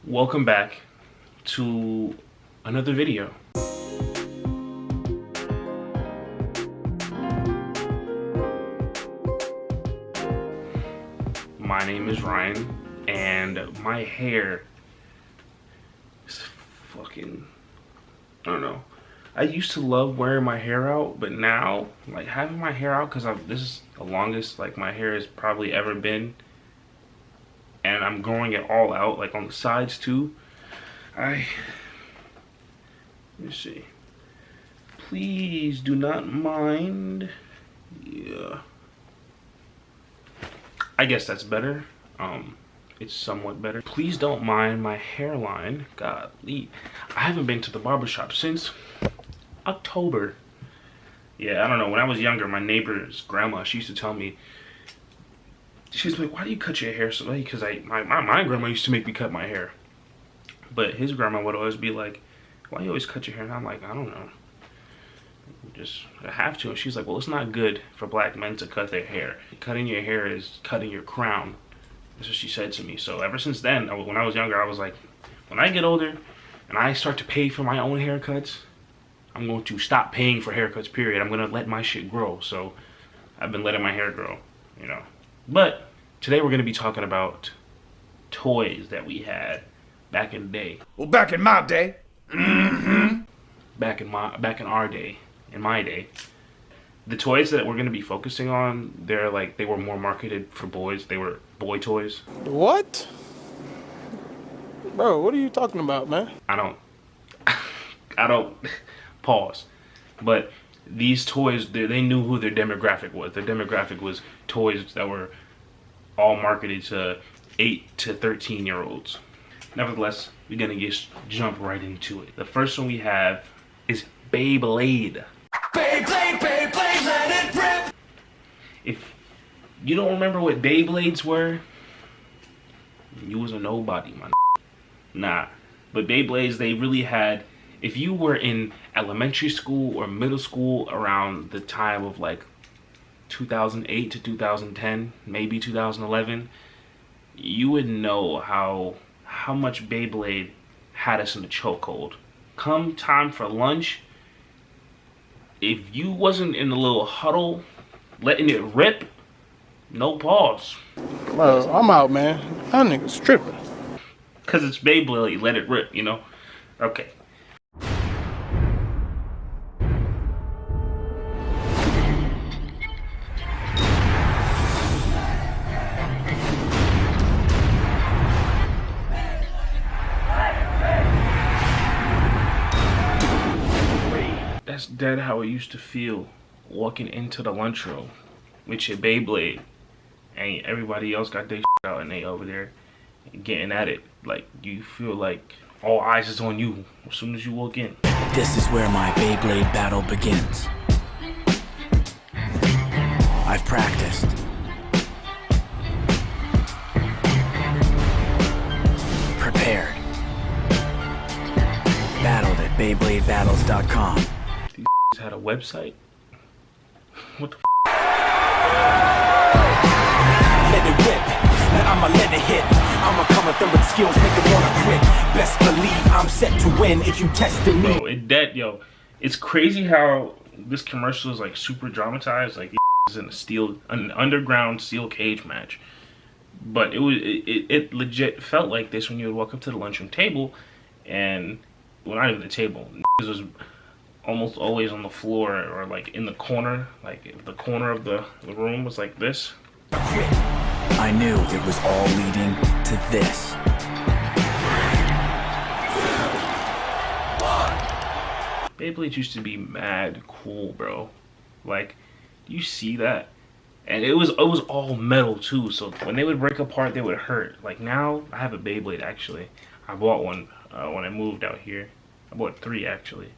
Welcome back to another video. My name is Ryan, and my hair is fucking, I don't know. I used to love wearing my hair out, but now, like, having my hair out, because this is the longest, like, my hair has probably ever been, and I'm growing it all out, like, on the sides, too. Let me see. Please do not mind. Yeah. I guess that's better. It's somewhat better. Please don't mind my hairline. Golly. I haven't been to the barbershop since October. Yeah, I don't know. When I was younger, my neighbor's grandma, she used to tell me, she's like, why do you cut your hair so late? Because my grandma used to make me cut my hair. But his grandma would always be like, why you always cut your hair? And I'm like, I don't know. I have to. And she's like, well, it's not good for black men to cut their hair. Cutting your hair is cutting your crown. That's what she said to me. So ever since then, when I was younger, I was like, when I get older and I start to pay for my own haircuts, I'm going to stop paying for haircuts, period. I'm going to let my shit grow. So I've been letting my hair grow, you know. But today we're going to be talking about toys that we had back in the day. Well, back in my day. Back in our day. In my day. The toys that we're going to be focusing on, they were more marketed for boys. They were boy toys. What? Bro, what are you talking about, man? I don't pause. But these toys, they knew who their demographic was. Their demographic was toys that were all marketed to 8 to 13-year-olds. Nevertheless, we're going to jump right into it. The first one we have is Beyblade. Beyblade, Beyblade, let it rip! If you don't remember what Beyblades were, you was a nobody, man. Nah. But Beyblades, they really had, if you were in elementary school or middle school around the time of like 2008 to 2010, maybe 2011, you would know how much Beyblade had us in the chokehold. Come time for lunch, if you wasn't in the little huddle, letting it rip, no pause. Bro, I'm out, man. That nigga's tripping. Because it's Beyblade, let it rip, you know? Okay. That's dead how it used to feel walking into the lunchroom with your Beyblade and everybody else got their shit out and they over there getting at it. Like, you feel like all eyes is on you as soon as you walk in. This is where my Beyblade battle begins. I've practiced. Prepared. Battled at BeybladeBattles.com. Had a website? What the f? Let it rip, and I'ma let it hit. I'ma come with them with skills, make it wanna quit. Best believe I'm set to win if you tested me. Bro, it's crazy how this commercial is like super dramatized. Like, is in an underground steel cage match. But it legit felt like this when you would walk up to the lunchroom table, and, well, not even the table, was almost always on the floor or like in the corner, like if the corner of the room was like this. I knew it was all leading to this. Beyblades used to be mad cool, bro. Like, you see that? And it was all metal too, so when they would break apart, they would hurt. Like, now I have a Beyblade, actually. I bought one when I moved out here. I bought 3 actually.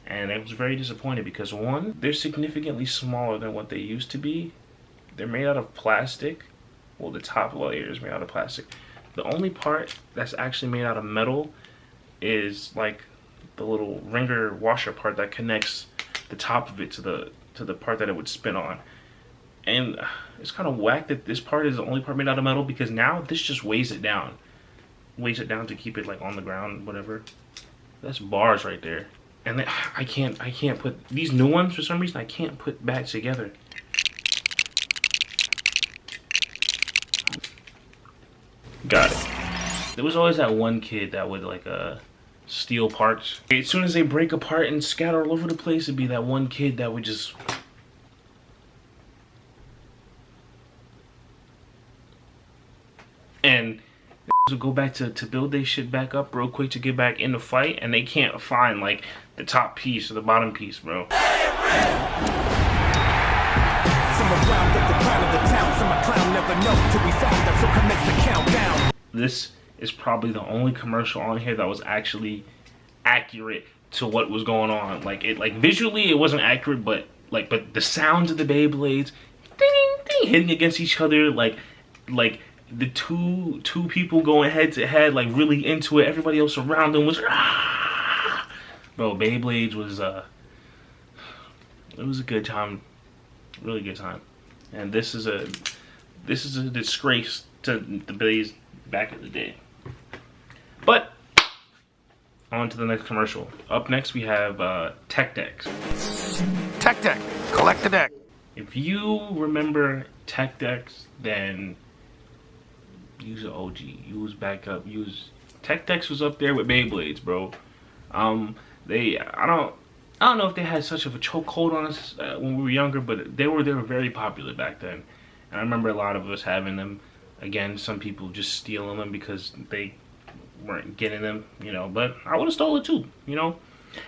And I was very disappointed because, one, they're significantly smaller than what they used to be. They're made out of plastic. Well, the top layer is made out of plastic. The only part that's actually made out of metal is like the little ringer washer part that connects the top of it to the part that it would spin on. And it's kind of whack that this part is the only part made out of metal, because now this just weighs it down. weighs it down to keep it like on the ground, whatever. That's bars right there. And then, I can't put these new ones for some reason. I can't put back together. Got it. There was always that one kid that would like steal parts. As soon as they break apart and scatter all over the place, it'd be that one kid that would just. And would go back to build their shit back up real quick to get back in the fight, and they can't find like the top piece or the bottom piece, bro. This is probably the only commercial on here that was actually accurate to what was going on. Like visually it wasn't accurate, but the sounds of the Beyblades ding, ding, hitting against each other, like the two people going head to head, like really into it. Everybody else around them was bro, Beyblades was it was a good time, really good time. And this is a disgrace to the Blades back in the day. But on to the next commercial. Up next we have Tech Decks. Tech Deck, collect the deck. If you remember Tech Decks, then use an OG. Use backup. Use Tech Decks was up there with Beyblades, bro. I don't know if they had such of a chokehold on us when we were younger, but they were very popular back then. And I remember a lot of us having them. Again, some people just stealing them because they weren't getting them, you know. But I would have stole it too, you know.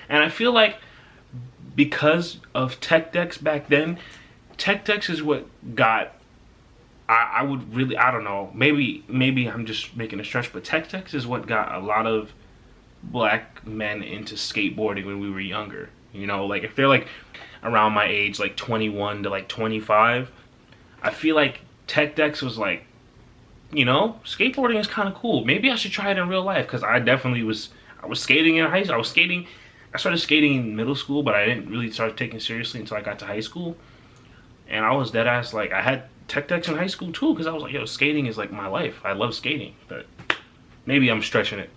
And I feel like because of Tech Decks back then, Tech Decks is what got. I would really, I don't know. Maybe I'm just making a stretch, but Tech Decks is what got a lot of black men into skateboarding when we were younger. You know, like if they're like around my age, like 21 to like 25, I feel like Tech Decks was like, you know, skateboarding is kind of cool. Maybe I should try it in real life, because I definitely was. I was skating in high school. I started skating in middle school, but I didn't really start taking it seriously until I got to high school. And I was dead ass like I had Tech Decks in high school too, because I was like, yo, skating is like my life. I love skating, but maybe I'm stretching it.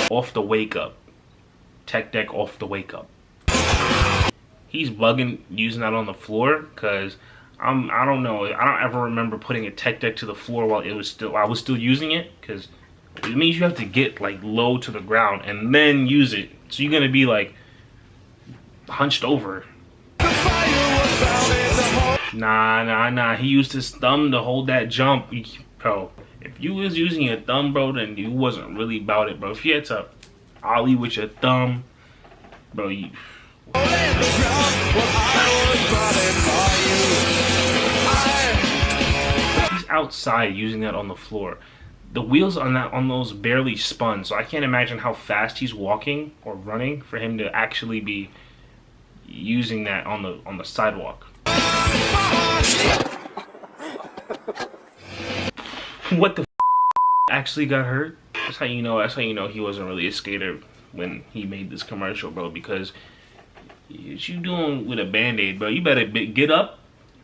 Off the wake up. Tech Deck off the wake up. He's bugging using that on the floor, because I don't know. I don't ever remember putting a Tech Deck to the floor while I was still using it, because it means you have to get like low to the ground and then use it. So you're gonna be like hunched over. Nah. He used his thumb to hold that jump. Bro, if you was using your thumb, bro, then you wasn't really about it, bro. If you had to ollie with your thumb, bro, you. He's outside using that on the floor. The wheels on those barely spun, so I can't imagine how fast he's walking or running for him to actually be using that on the sidewalk. What the actually got hurt? That's how you know he wasn't really a skater when he made this commercial, bro, because what you doing with a band-aid, bro? You better get up,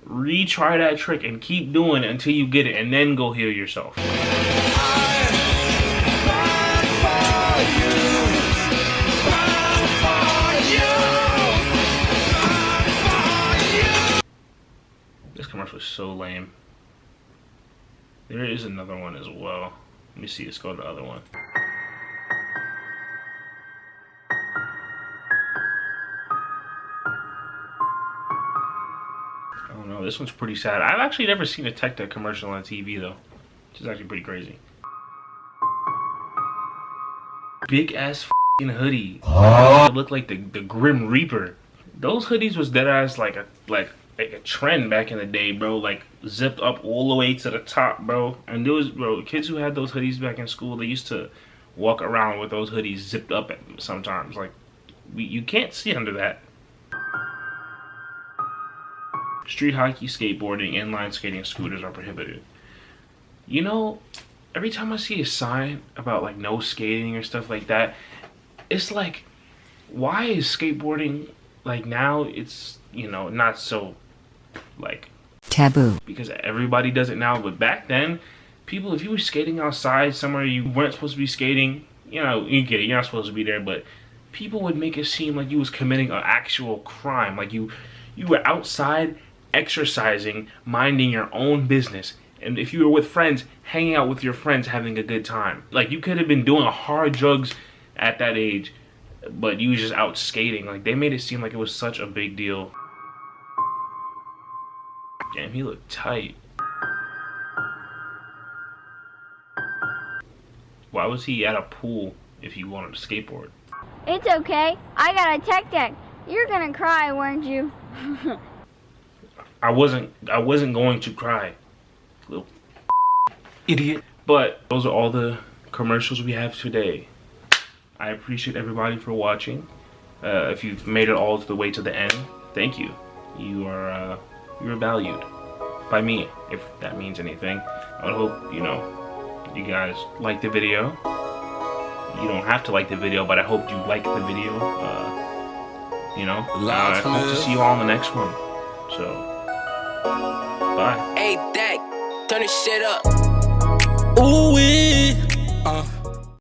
retry that trick, and keep doing it until you get it, and then go heal yourself. This commercial is so lame. There is another one as well. Let me see, let's go to the other one. I don't know, this one's pretty sad. I've actually never seen a Tech Deck commercial on TV though, which is actually pretty crazy. Big ass f***ing hoodie. It looked like the Grim Reaper. Those hoodies was dead ass like a trend back in the day, bro. Like zipped up all the way to the top, bro. And there was, bro, kids who had those hoodies back in school, they used to walk around with those hoodies zipped up sometimes. Like you can't see under that. Street hockey, skateboarding, inline skating, scooters are prohibited. You know, every time I see a sign about like no skating or stuff like that, it's like, why is skateboarding like now? It's, you know, not so like taboo. Because everybody does it now. But back then, people, if you were skating outside somewhere you weren't supposed to be skating, you know, you get it, you're not supposed to be there, but people would make it seem like you was committing an actual crime. Like you were outside exercising, minding your own business. And if you were with friends, hanging out with your friends, having a good time. Like, you could have been doing hard drugs at that age, but you was just out skating. Like, they made it seem like it was such a big deal. Damn, he looked tight. Why was he at a pool if he wanted to skateboard? It's okay. I got a tech deck. You're gonna cry, weren't you? I wasn't going to cry. Little idiot. But those are all the commercials we have today. I appreciate everybody for watching. If you've made it all the way to the end, thank you. You're valued by me, if that means anything. I hope, you know, you guys like the video. You don't have to like the video, but I hope you like the video. You know, I hope to see you all in the next one. So, bye. Hey, Dak, turn this shit up. Ooh-wee.